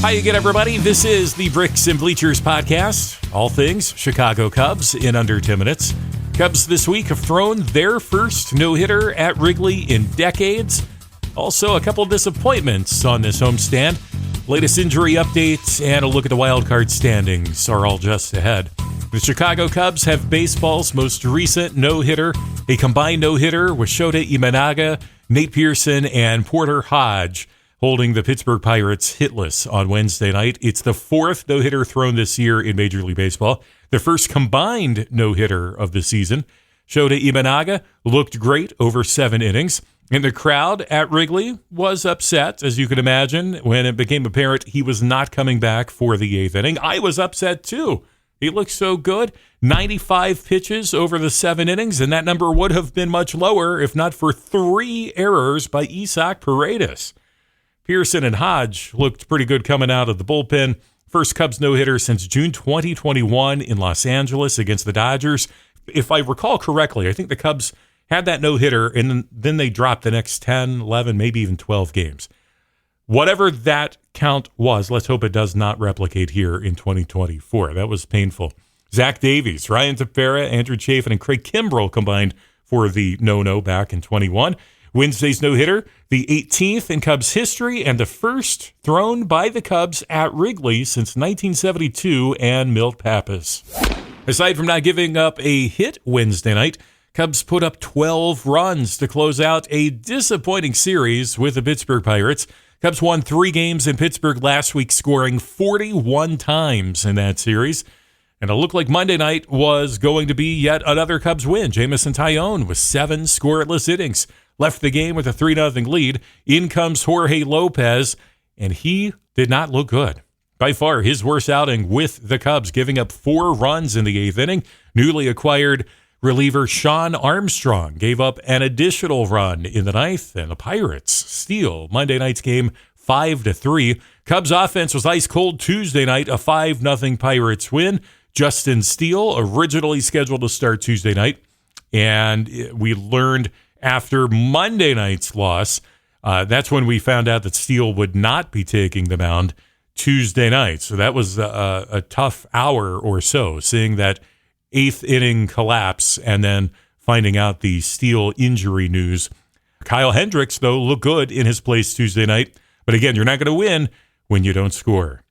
Hi again, everybody. This is the Bricks and Bleachers podcast. All things Chicago Cubs in under 10 minutes. Cubs this week have thrown their first no-hitter at Wrigley in decades. Also, a couple disappointments on this homestand. Latest injury updates and a look at the wild card standings are all just ahead. The Chicago Cubs have baseball's most recent no-hitter, a combined no-hitter with Shota Imanaga, Nate Pearson, and Porter Hodge, holding the Pittsburgh Pirates hitless on Wednesday night. It's the fourth no-hitter thrown this year in Major League Baseball, the first combined no-hitter of the season. Shota Imanaga looked great over 7 innings, and the crowd at Wrigley was upset, as you can imagine, when it became apparent he was not coming back for the 8th inning. I was upset too. He looked so good. 95 pitches over the 7 innings, and that number would have been much lower if not for 3 errors by Isaac Paredes. Pearson and Hodge looked pretty good coming out of the bullpen. First Cubs no-hitter since June 2021 in Los Angeles against the Dodgers. If I recall correctly, I think the Cubs had that no-hitter, and then they dropped the next 10, 11, maybe even 12 games. Whatever that count was, let's hope it does not replicate here in 2024. That was painful. Zach Davies, Ryan Tepera, Andrew Chafin, and Craig Kimbrell combined for the no-no back in 21. Wednesday's no-hitter, the 18th in Cubs history and the first thrown by the Cubs at Wrigley since 1972 and Milt Pappas. Aside from not giving up a hit Wednesday night, Cubs put up 12 runs to close out a disappointing series with the Pittsburgh Pirates. Cubs won 3 games in Pittsburgh last week, scoring 41 times in that series. And it looked like Monday night was going to be yet another Cubs win. Jamison Tyone with 7 scoreless innings left the game with a 3-0 lead. In comes Jorge Lopez, and he did not look good. By far his worst outing with the Cubs, giving up 4 runs in the 8th inning. Newly acquired reliever Sean Armstrong gave up an additional run in the 9th, and the Pirates steal Monday night's game 5-3. Cubs offense was ice cold Tuesday night, a 5-0 Pirates win. Justin Steele, originally scheduled to start Tuesday night, and we learned after Monday night's loss, that's when we found out that Steele would not be taking the mound Tuesday night. So that was a tough hour or so, seeing that 8th inning collapse and then finding out the Steele injury news. Kyle Hendricks, though, looked good in his place Tuesday night. But again, you're not going to win when you don't score.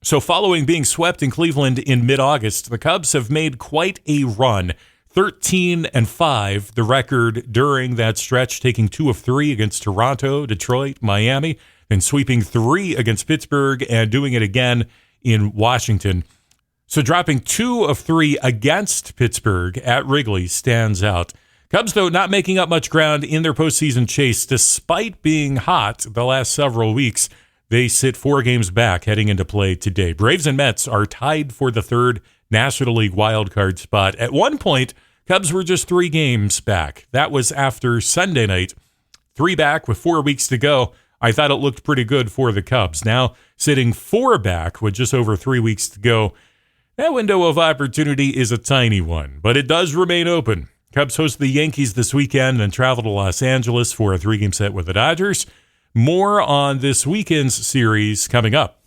So following being swept in Cleveland in mid-August, the Cubs have made quite a run. 13-5, the record during that stretch, taking 2 of 3 against Toronto, Detroit, Miami, then sweeping 3 against Pittsburgh and doing it again in Washington. So dropping 2 of 3 against Pittsburgh at Wrigley stands out. Cubs, though, not making up much ground in their postseason chase, despite being hot the last several weeks. They sit 4 games back heading into play today. Braves and Mets are tied for the 3rd National League wildcard spot. At one point, Cubs were just 3 games back. That was after Sunday night. 3 back with 4 weeks to go. I thought it looked pretty good for the Cubs. Now sitting 4 back with just over 3 weeks to go. That window of opportunity is a tiny one, but it does remain open. Cubs host the Yankees this weekend and travel to Los Angeles for a 3-game set with the Dodgers. More on this weekend's series coming up.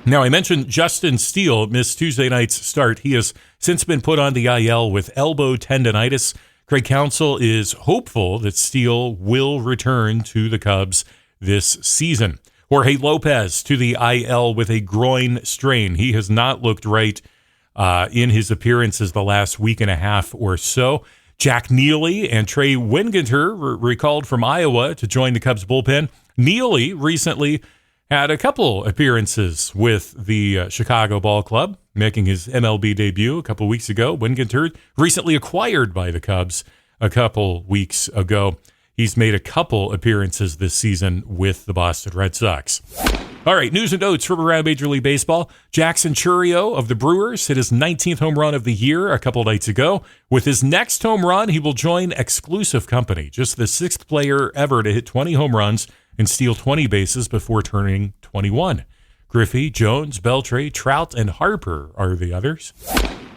Now, I mentioned Justin Steele missed Tuesday night's start. He has since been put on the IL with elbow tendonitis. Craig Counsell is hopeful that Steele will return to the Cubs this season. Jorge Lopez to the IL with a groin strain. He has not looked right in his appearances the last week and a half or so. Jack Neely and Trey Winginter were recalled from Iowa to join the Cubs bullpen. Neely recently had a couple appearances with the Chicago Ball Club, making his MLB debut a couple weeks ago. Winginter, recently acquired by the Cubs a couple weeks ago. He's made a couple appearances this season with the Boston Red Sox. All right, news and notes from around Major League Baseball. Jackson Chourio of the Brewers hit his 19th home run of the year a couple nights ago. With his next home run, he will join exclusive company, just the 6th player ever to hit 20 home runs and steal 20 bases before turning 21. Griffey, Jones, Beltre, Trout, and Harper are the others.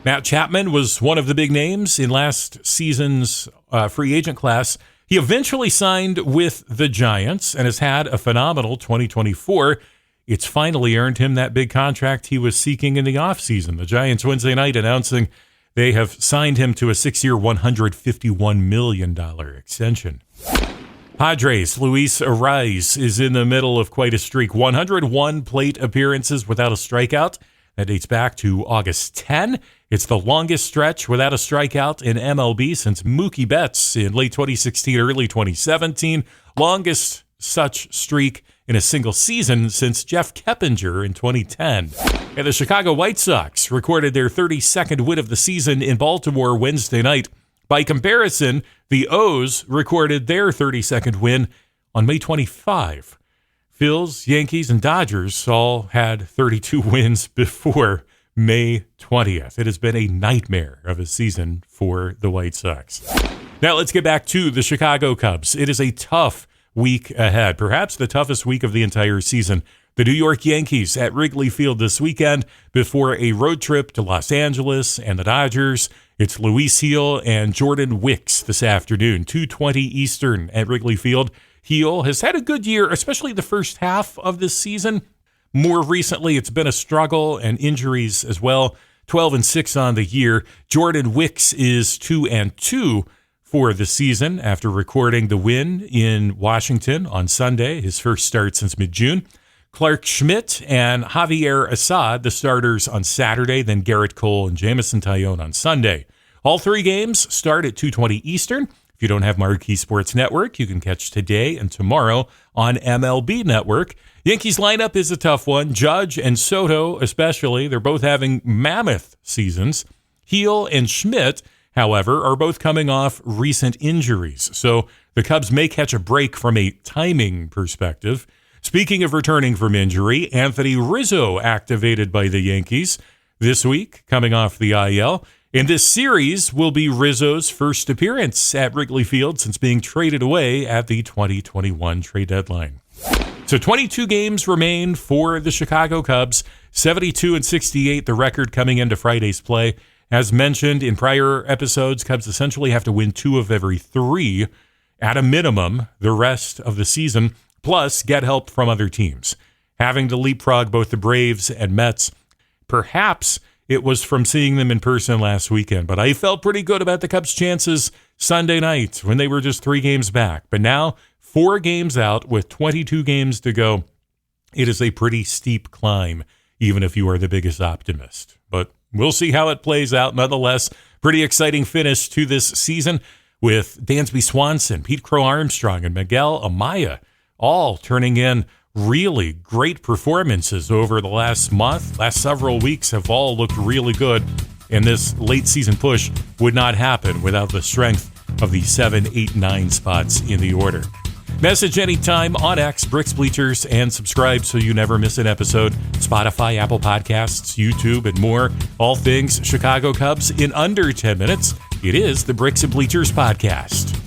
Matt Chapman was one of the big names in last season's free agent class. He eventually signed with the Giants and has had a phenomenal 2024. it's finally earned him that big contract he was seeking in the offseason. The Giants Wednesday night announcing they have signed him to a 6-year, $151 million extension. Padres, Luis Arraez is in the middle of quite a streak. 101 plate appearances without a strikeout. That dates back to August 10. It's the longest stretch without a strikeout in MLB since Mookie Betts in late 2016, early 2017. Longest such streak in a single season since Jeff Keppinger in 2010. And the Chicago White Sox recorded their 32nd win of the season in Baltimore Wednesday night. By comparison, the O's recorded their 32nd win on May 25. Phils, Yankees, and Dodgers all had 32 wins before May 20th. It has been a nightmare of a season for the White Sox. Now let's get back to the Chicago Cubs. It is a tough week ahead, perhaps the toughest week of the entire season. The New York Yankees at Wrigley Field this weekend before a road trip to Los Angeles and the Dodgers. It's Luis Gil and Jordan Wicks this afternoon, 2:20 Eastern at Wrigley Field. Gil has had a good year, especially the first half of this season. More recently, it's been a struggle and injuries as well. 12-6 on the year. Jordan Wicks is 2-2 for the season after recording the win in Washington on Sunday, his first start since mid-June. Clark Schmidt and Javier Assad, the starters on Saturday, then Garrett Cole and Jamison Tyone on Sunday. All three games start at 2:20 Eastern. If you don't have Marquee Sports Network, you can catch today and tomorrow on MLB Network. Yankees lineup is a tough one. Judge and Soto especially, they're both having mammoth seasons. Gil and Schmidt, however, are both coming off recent injuries, so the Cubs may catch a break from a timing perspective. Speaking of returning from injury, Anthony Rizzo activated by the Yankees this week, coming off the IL. And this series will be Rizzo's first appearance at Wrigley Field since being traded away at the 2021 trade deadline. So 22 games remain for the Chicago Cubs, 72-68 the record coming into Friday's play. As mentioned in prior episodes, Cubs essentially have to win 2 of every 3 at a minimum the rest of the season, plus get help from other teams. Having to leapfrog both the Braves and Mets, perhaps it was from seeing them in person last weekend, but I felt pretty good about the Cubs' chances Sunday night when they were just 3 games back. But now, 4 games out with 22 games to go, it is a pretty steep climb, even if you are the biggest optimist. But we'll see how it plays out. Nonetheless, pretty exciting finish to this season with Dansby Swanson, Pete Crow Armstrong, and Miguel Amaya all turning in really great performances over the last month. Last several weeks have all looked really good, and this late season push would not happen without the strength of the 7, 8, 9 spots in the order. Message anytime on X, Bricks Bleachers, and subscribe so you never miss an episode. Spotify, Apple Podcasts, YouTube, and more. All things Chicago Cubs in under 10 minutes. It is the Bricks and Bleachers Podcast.